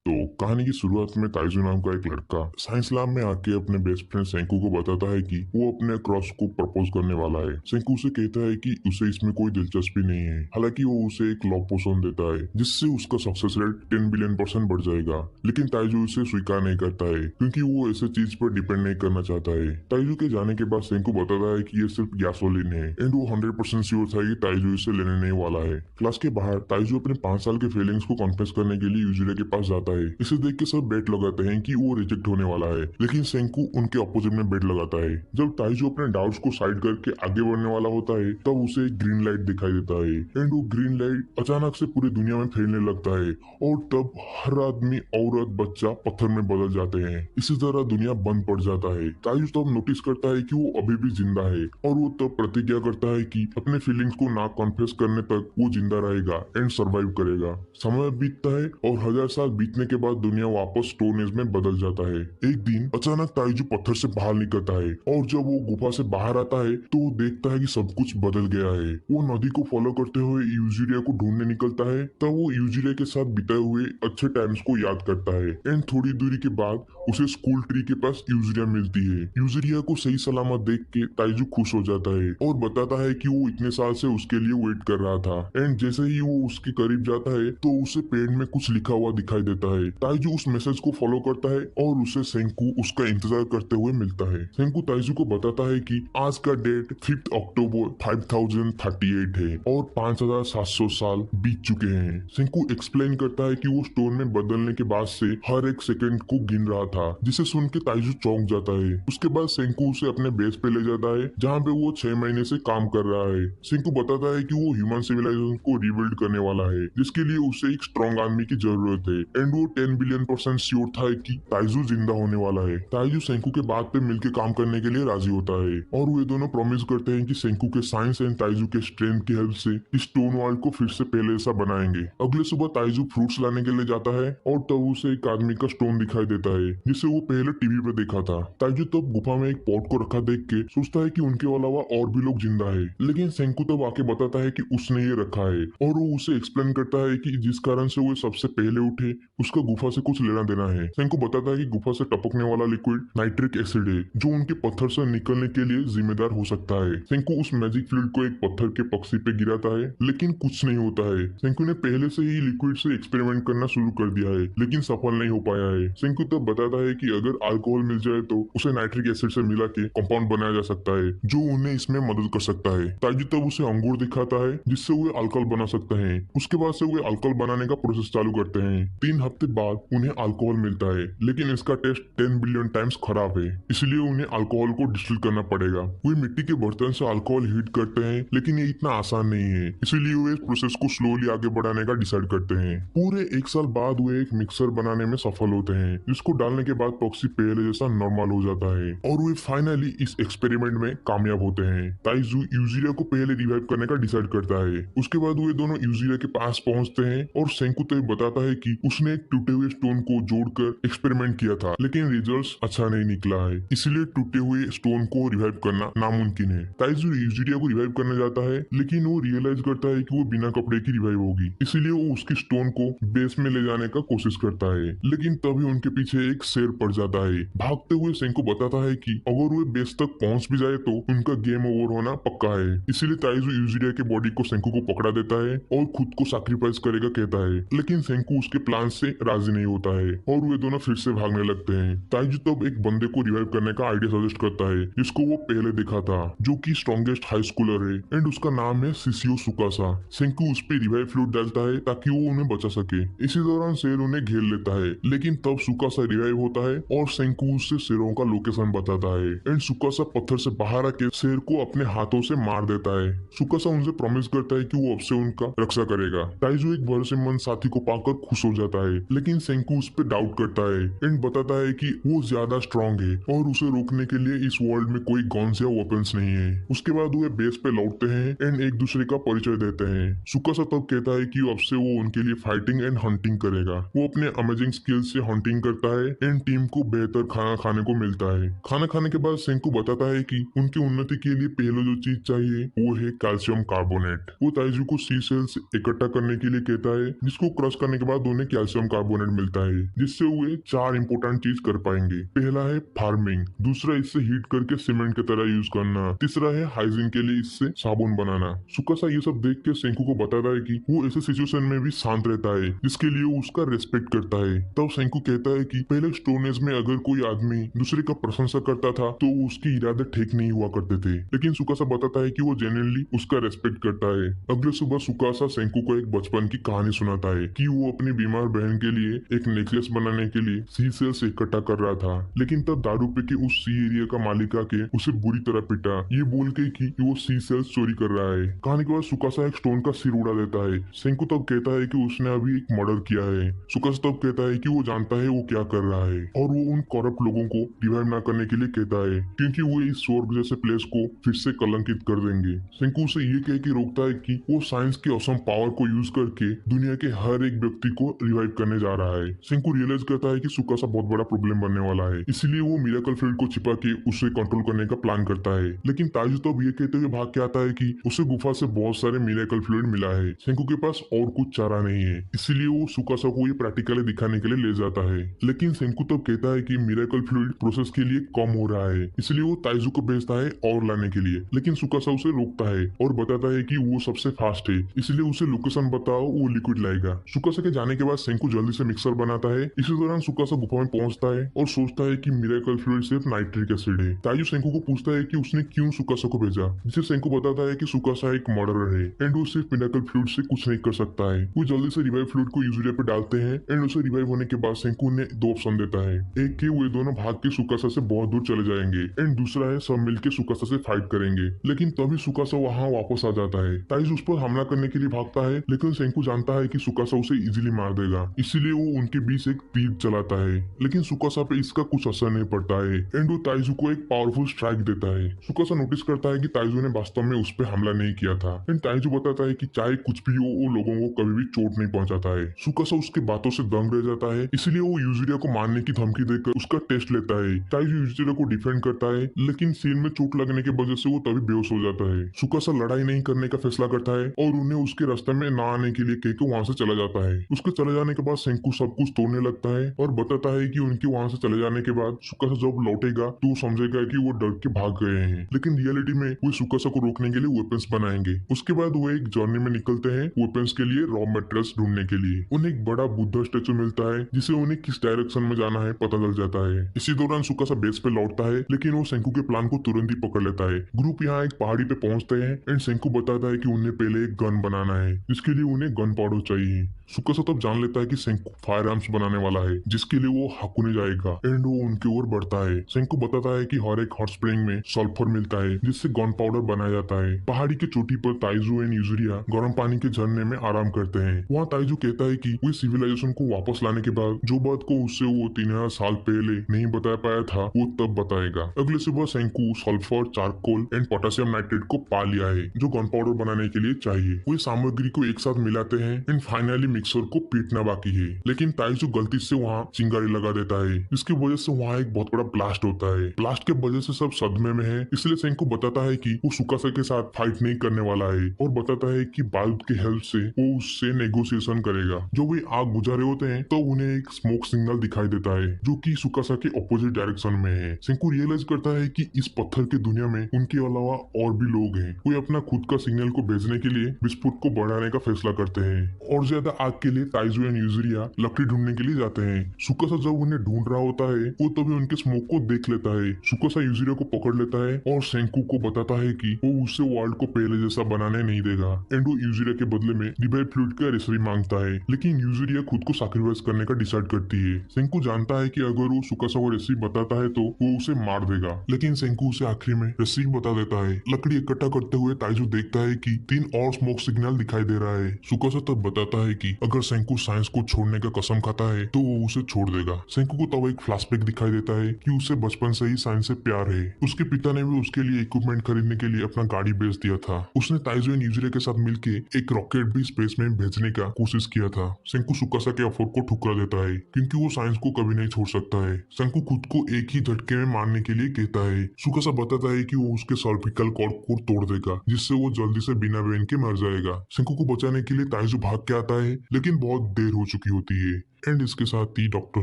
तो कहानी की शुरुआत में ताइजू नाम का एक लड़का साइंस लैब में आके अपने बेस्ट फ्रेंड सेंकू को बताता है कि वो अपने क्रॉस को प्रपोज करने वाला है। सेंकू उसे कहता है कि उसे इसमें कोई दिलचस्पी नहीं है। हालांकि वो उसे एक लव पोशन देता है जिससे उसका सक्सेस रेट 10 बिलियन% बढ़ जाएगा। लेकिन ताइजू इसे स्वीकार नहीं करता है क्योंकि वो ऐसे चीज पर डिपेंड नहीं करना चाहता है। ताइजू के जाने के बाद सेंकू बताता है कि ये सिर्फ गैसोलीन है एंड वो 100% श्योर था कि ताइजू इसे लेने नहीं वाला है। क्लास के बाहर ताइजू अपने 5 साल के फीलिंग्स को कॉन्फेस करने के लिए यूजिरे के पास जाता है। इसे देख के सब बेट लगाते हैं कि वो रिजेक्ट होने वाला है, लेकिन सेंकू उनके अपोजिट में बेट लगाता है। जब ताइजू अपने डाउट्स को साइड करके आगे बढ़ने वाला होता है तब उसे एक ग्रीन लाइट दिखाई देता है एंड वो ग्रीन लाइट अचानक से पूरी दुनिया में फैलने लगता है और तब हर आदमी, औरत, बच्चा पत्थर में बदल जाते हैं। इसी तरह दुनिया बंद पड़ जाता है। ताइजू तब नोटिस करता है कि वो अभी भी जिंदा है और वो तब प्रतिज्ञा करता है कि अपने फीलिंग्स को ना कॉन्फेस करने तक वो जिंदा रहेगा एंड सरवाइव करेगा। समय बीतता है और 1000 साल बीतने के बाद दुनिया वापस स्टोन एज में बदल जाता है। एक दिन अचानक ताइजू पत्थर से बाहर निकलता है और जब वो गुफा से बाहर आता है तो वो देखता है कि सब कुछ बदल गया है। वो नदी को फॉलो करते हुए यूजिरिया को ढूंढने निकलता है। तब वो यूजिरिया के साथ बिताए हुए अच्छे टाइम्स को याद करता है एंड थोड़ी दूरी के बाद उसे स्कूल ट्री के पास यूजिरिया मिलती है। यूजिरिया को सही सलामत देख के ताइजू खुश हो जाता है और बताता है कि वो इतने साल से उसके लिए वेट कर रहा था एंड जैसे ही वो उसके करीब जाता है तो उसे पेड़ में कुछ लिखा हुआ दिखाई देता है। ताइजू उस मैसेज को फॉलो करता है और उसे सेंकू उसका इंतजार करते हुए मिलता है। सेंकू ताइजू को बताता है कि आज का डेट 5 अक्टूबर 5038 है और 5700 साल बीत चुके हैं। सेंकू एक्सप्लेन करता है कि वो स्टोन में बदलने के बाद से हर एक सेकंड को गिन रहा था, जिसे सुन के ताइजू चौंक जाता है। उसके बाद सेंकू उसे अपने बेस पे ले जाता है जहाँ पे वो 6 महीने से काम कर रहा है। सेंकू बताता है कि वो ह्यूमन सिविलाइजेशन को रिबिल्ड करने वाला है जिसके लिए उसे एक स्ट्रॉन्ग आर्मी की जरूरत है एंड वो 10 बिलियन% श्योर था कि ताइजू जिंदा होने वाला है। ताइजू सेंकू के बात पे मिलकर काम करने के लिए राजी होता है और वे दोनों प्रॉमिस करते हैं कि सेंकू के साइंस एंड ताइजू के स्ट्रेंथ की हेल्प से इस स्टोन वॉल को फिर से पहले जैसा बनाएंगे। अगले सुबह ताइजू फ्रूट्स लाने के लिए जाता है और तब उसे एक आदमी का स्टोन दिखाई देता है जिसे वो पहले टीवी पे देखा था। ताइजू तब गुफा में एक पॉट को रखा देख के सोचता है कि उनके अलावा और भी लोग जिंदा है, लेकिन सेंकू तब आके बताता है कि उसने ये रखा है और वो उसे एक्सप्लेन करता है कि जिस कारण से वो सबसे पहले उठे उसका गुफा से कुछ लेना देना है। सेंकू बताता है कि गुफा से टपकने वाला लिक्विड नाइट्रिक एसिड है जो उनके पत्थर से निकलने के लिए जिम्मेदार हो सकता है। सेंकू उस मैजिक फ्लूइड को एक पत्थर के पक्षी पे गिराता है लेकिन कुछ नहीं होता है। सेंकू ने पहले से ही लिक्विड से एक्सपेरिमेंट करना शुरू कर दिया है लेकिन सफल नहीं हो पाया है। सेंकू तब बताता है कि अगर अल्कोहल मिल जाए तो उसे नाइट्रिक एसिड से मिला के कंपाउंड बनाया जा सकता है जो उन्हें इसमें मदद कर सकता है। ताइजू तब उसे अंगूर दिखाता है जिससे वे अल्कोहल बना सकते हैं। उसके बाद से वे अल्कोहल बनाने का प्रोसेस चालू करते हैं। 3 हफ्ते बाद उन्हें अल्कोहल मिलता है लेकिन इसका टेस्ट 10 बिलियन टाइम्स खराब है, इसलिए उन्हें अल्कोहल को डिस्टिल करना पड़ेगा। वे मिट्टी के बर्तन से अल्कोहल हीट करते हैं लेकिन ये इतना आसान नहीं है, इसीलिए वे इस प्रोसेस को स्लोली आगे बढ़ाने का डिसाइड करते हैं। पूरे 1 साल बाद वे एक मिक्सर बनाने में सफल होते हैं जिसको डालने के बाद पक्षी पहले जैसा नॉर्मल हो जाता है और वे फाइनली इस एक्सपेरिमेंट में कामयाब होते हैं। ताइजू यूजिरिया को पहले रिवाइव करने का डिसाइड करता है। उसके बाद वे दोनों यूजिरिया के पास पहुंचते हैं और सेंकू तब बताता है कि उसने एक टूटे हुए स्टोन को जोड़कर एक्सपेरिमेंट किया था लेकिन रिजल्ट्स अच्छा नहीं निकला है, इसलिए टूटे हुए स्टोन को रिवाइव करना नामुमकिन है। ताइजू यूजिरिया को रिवाइव करने जाता है लेकिन वो रियलाइज करता है कि वो बिना कपड़े की रिवाइव होगी, इसलिए वो उसकी स्टोन को बेस में ले जाने का कोशिश करता है लेकिन तभी उनके पीछे एक शेर पड़ जाता है। भागते हुए सेंकू बताता है कि अगर वे बेस तक पहुंच भी जाए तो उनका गेम ओवर होना पक्का है, इसीलिए ताइजू यूजिरिया के बॉडी को सेंकू को पकड़ा देता है और खुद को सैक्रिफाइस करेगा कहता है, लेकिन सेंकू उसके प्लान से राजी नहीं होता है और वे दोनों फिर से भागने लगते हैं। ताइजू तब एक बंदे को रिवाइव करने का आइडिया सजेस्ट करता है जिसको वो पहले देखा था, जो कि स्ट्रॉन्गेस्ट हाई स्कूलर है एंड उसका नाम है सिसियो सुकासा। सेंकू उस पे रिवाइव फ्लूइड डालता है ताकि वो उन्हें बचा सके। इसी दौरान शेर उन्हें घेर लेता है लेकिन तब सुकासा रिवाइव होता है और सेंकू उससे शेरों का लोकेशन बताता है एंड सुकासा पत्थर से बाहर आके शेर को अपने हाथों से मार देता है। सुकासा उनसे प्रॉमिस करता है कि वो अब से उनका रक्षा करेगा। ताइजू एक भरोसेमंद साथी को पाकर खुश हो जाता है लेकिन सेंकू उस पर डाउट करता है एंड बताता है कि वो ज्यादा स्ट्रॉन्ग है और उसे रोकने के लिए इस वर्ल्ड में कोई गन्स या वेपन्स नहीं है। उसके बाद वो बेस पे लौटते हैं एंड एक दूसरे का परिचय देते हैं। सुकासा तब कहता है कि अब से वो उनके लिए फाइटिंग एंड हंटिंग करेगा। वो अपने अमेजिंग स्किल्स से हंटिंग करता है एंड टीम को बेहतर खाना खाने को मिलता है। खाना खाने के बाद सेंकू बताता है कि उनकी उन्नति के लिए पहले जो चीज चाहिए वो है कैल्शियम कार्बोनेट। वो ताइजू को सी सेल्स इकट्ठा करने के लिए कहता है जिसको क्रश करने के बाद उन्हें कैल्शियम कार्बोनेट मिलता है, जिससे वे 4 इंपॉर्टेंट चीज कर पाएंगे। पहला है फार्मिंग, दूसरा इससे हीट करके सीमेंट की तरह यूज करना, तीसरा है हाइजीन के लिए इससे साबुन बनाना। सुकासा ये सब देख के सेंकू को बताता है कि वो ऐसे सिचुएशन में भी शांत रहता है, जिसके लिए वो उसका रेस्पेक्ट करता है। तब सेंकू कहता है कि पहले स्टोन एज में अगर कोई आदमी दूसरे का प्रशंसा करता था तो उसके इरादे ठीक नहीं हुआ करते थे, लेकिन सुकासा बताता है कि वो जेन्युइनली उसका रेस्पेक्ट करता है। अगले सुबह सुकासा सेंकू को एक बचपन की कहानी सुनाता है कि वो अपनी बीमार बहन के लिए एक नेकलेस बनाने के लिए सी सेल्स इकट्ठा कर रहा था, लेकिन तब दारू पी के उस सी एरिया का मालिक आके उसे बुरी तरह पिटा, ये बोल के कि वो सी सेल्स चोरी कर रहा है। कहानी के बाद सुकासा एक स्टोन का सिर उड़ा देता है। सेंकू तब कहता है कि उसने अभी एक मर्डर किया है। सुकासा तब कहता है कि वो जानता है वो क्या कर रहा है, और वो उन करप्ट लोगों को रिवाइव ना करने के लिए कहता है, क्योंकि वो इस स्वर्ग जैसे प्लेस को फिर से कलंकित कर देंगे। सेंकू उसे ये कह के रोकता है कि वो साइंस के असम पावर को यूज करके दुनिया के हर एक व्यक्ति को रिवाइव करने जा रहा है। सेंकू रियलाइज करता है कि सुकासा बहुत बड़ा प्रॉब्लम बनने वाला है, इसलिए वो मिरेकल फील्ड को छिपा के उसे कंट्रोल करने का प्लान करता है। लेकिन ताइजू तब ये कहते हुए भाग के आता है कि उसे गुफा से बहुत सारे मिरेकल फ्लूइड मिला है, सेंकू के पास और कुछ चारा नहीं है, इसलिए वो सुकासा को ये प्रैक्टिकली दिखाने के लिए ले जाता है। लेकिन सेंकू तब कहता है कि मिरेकल फ्लूइड प्रोसेस के लिए कम हो रहा है, इसलिए वो ताइजू को भेजता है और लाने के लिए, लेकिन सुकासा उसे रोकता है और बताता है कि वो सबसे फास्ट है, इसलिए उसे लोकेशन बताओ, वो लिक्विड लाएगा। सुकासा के जाने के बाद सेंकू जल्दी से मिक्सर बनाता है। इसी दौरान सुकासा गुफा में पहुंचता है और सोचता है कि मिरेकल फ्लूइड सिर्फ नाइट्रिक एसिड है। ताइजू सेंकू को पूछता है कि उसने क्यों सुकासा को भेजा, जिसे सेंकू बताता है कि सुकासा एक मर्डरर है एंड वो सिर्फ मिरेकल फ्लूइड से कुछ नहीं कर सकता है। वो जल्दी से रिवाइव फ्लूइड को यूजुरिया पे डालते हैं एंड उसे रिवाइव होने के बाद सेंकू ने 2 ऑप्शन देता है, एक कि वो दोनों भाग के सुकासा से बहुत दूर चले जाएंगे एंड दूसरा है सब मिलके सुकासा से फाइट करेंगे। लेकिन तभी सुकासा वहाँ वापस आ जाता है। ताइजू उस पर हमला करने के लिए भागता है, लेकिन सेंकू जानता है कि सुकासा उसे इजीली मार देगा, इसीलिए वो उनके बीच एक तीर चलाता है, लेकिन सुकासा पे इसका कुछ असर नहीं पड़ता है एंड वो ताइजू को एक पावरफुल स्ट्राइक देता है। सुकासा नोटिस करता है कि ताइजू ने वास्तव में उस पर हमला नहीं किया था एंड ताइजू बताता है कि चाहे कुछ भी हो वो लोगों को कभी भी चोट नहीं पहुंचाता है। सुकासा उसके बातों से दंग रह जाता है, इसलिए वो यूजुरिया को मारने की धमकी देकर उसका टेस्ट लेता है। ताइजू यूजुरिया को डिफेंड करता है, लेकिन सील में चोट लगने की वजह से वो तभी बेहोश हो जाता है। सुकासा लड़ाई नहीं करने का फैसला करता है और उन्हें उसके रास्ते में ना आने के लिए कहकर वहां से चला जाता है। उसके चले जाने के बाद सेंकू सब कुछ तोड़ने लगता है और बताता है कि उनके वहां से चले जाने के बाद सुकासा जब लौटेगा तो समझेगा कि वो डर के भाग गए हैं, लेकिन रियलिटी में वो सुकासा को रोकने के लिए वेपन्स बनाएंगे। उसके बाद वो एक जर्नी में निकलते हैं वेपन्स के लिए रॉ मटेरियल्स ढूंढने के लिए। उन्हें एक बड़ा बुद्धा स्टेचू मिलता है, जिसे उन्हें किस डायरेक्शन में जाना है पता चल जाता है। इसी दौरान सुकासा बेस पे लौटता है, लेकिन वो सेंकू के प्लान को तुरंत ही पकड़ लेता है। ग्रुप यहाँ एक पहाड़ी पे पहुंचते हैं एंड सेंकू बताता है कि उन्हें पहले एक गन बनाना है, जिसके लिए उन्हें गन पाउडर चाहिए। सुकासा तब जान लेता है कि सेंकू फायर आर्म्स बनाने वाला है, जिसके लिए वो हाकुने जाएगा एंड वो उनकी ओर बढ़ता है। सेंकू बताता है कि हर एक हॉट स्प्रिंग में सल्फर मिलता है, जिससे गन पाउडर बनाया जाता है। पहाड़ी की चोटी पर ताइजू एंड यूजुरिया गर्म पानी के झरने में आराम करते हैं। वहाँ ताइजू कहता है कि वो सिविलाइजेशन को वापस लाने के बाद जो बात को उससे वो 3000 साल पहले नहीं बता पाया था वो तब बताएगा। अगले सुबह सेंकू sulphur, charcoal and potassium nitrate को पा लिया है, जो गन पाउडर बनाने के लिए चाहिए। वो सामग्री को एक साथ मिलाते हैं एंड फाइनली मिक्सर को पीटना बाकी है, लेकिन ताइजू गलती से वहाँ चिंगारी लगा देता है, जिसकी वजह से वहाँ एक बहुत बड़ा ब्लास्ट होता है। ब्लास्ट के वजह से सब सदमे में है, इसलिए सेंकू बताता है कि वो सुकासा के साथ फाइट नहीं करने वाला है और बताता है कि बारूद की हेल्प से वो उससे नेगोशिएशन करेगा। जो वे आग बुझा रहे होते हैं तो उन्हें एक स्मोक सिग्नल दिखाई देता है, जो कि सुकासा के ऑपोजिट डायरेक्शन में है। सेंकू रियलाइज करता है कि इस पत्थर की दुनिया में उनके अलावा और भी लोग हैं। वे अपना खुद का सिग्नल को भेजने के लिए विस्फोट को बढ़ाने का फैसला करते हैं और ज्यादा आग के लिए ताइजू एंड यूजुरिया लकड़ी ढूंढने के लिए जाते हैं। सुकासा जब उन्हें ढूंढ रहा होता है वो तभी उनके स्मोक को देख लेता है। सुकासा यूजुरिया को पकड़ लेता है और सेंकू को बताता है कि वो उससे वर्ल्ड को पहले जैसा बनाने नहीं देगा एंड वो यूजुरिया के बदले में रिवाइव फ्लूइड का रेसिपी मांगता है, लेकिन यूजुरिया खुद को सैक्रिफाइस करने का डिसाइड करती है। सेंकू जानता है कि अगर वो सुकासा को रेसिपी बताता है तो वो उसे मार देगा, लेकिन सेंकू उसे आखिरी में रेसिपी बता देता है। लकड़ी इकट्ठा करते हुए ताइजू देखता है कि 3 और स्मोक सिग्नल दिखाई दे रहा है। सुकासा तब बताता है कि अगर सेंकू साइंस को छोड़ने का कसम खाता है तो वो उसे छोड़ देगा। सेंकू को तब एक फ्लैशबैक दिखाई देता है कि उसे बचपन से ही साइंस से प्यार है। उसके पिता ने भी उसके लिए इक्विपमेंट खरीदने के लिए अपना गाड़ी बेच दिया था। उसने ताइजू एंड यूजुरिया के साथ मिलके एक रॉकेट भी स्पेस में भेजने का कोशिश किया था। सेंकू सुकासा के एफर्ट को ठुकरा देता है, क्योंकि वो साइंस को कभी नहीं छोड़ सकता है। सेंकू खुद को एक ही झटके में मारने के लिए कहता है। सुकासा बताता है कि वो उसके सर्विकल कॉर्ड को तोड़ देगा, जिससे वो जल्दी से बिना वेन के मर जाएगा। सेंकू को बचाने के लिए ताइजू भाग के आता है, लेकिन बहुत देर हो चुकी होती है। एंड इसके साथ ही डॉक्टर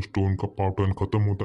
स्टोन का पार्ट 1 खत्म होता है।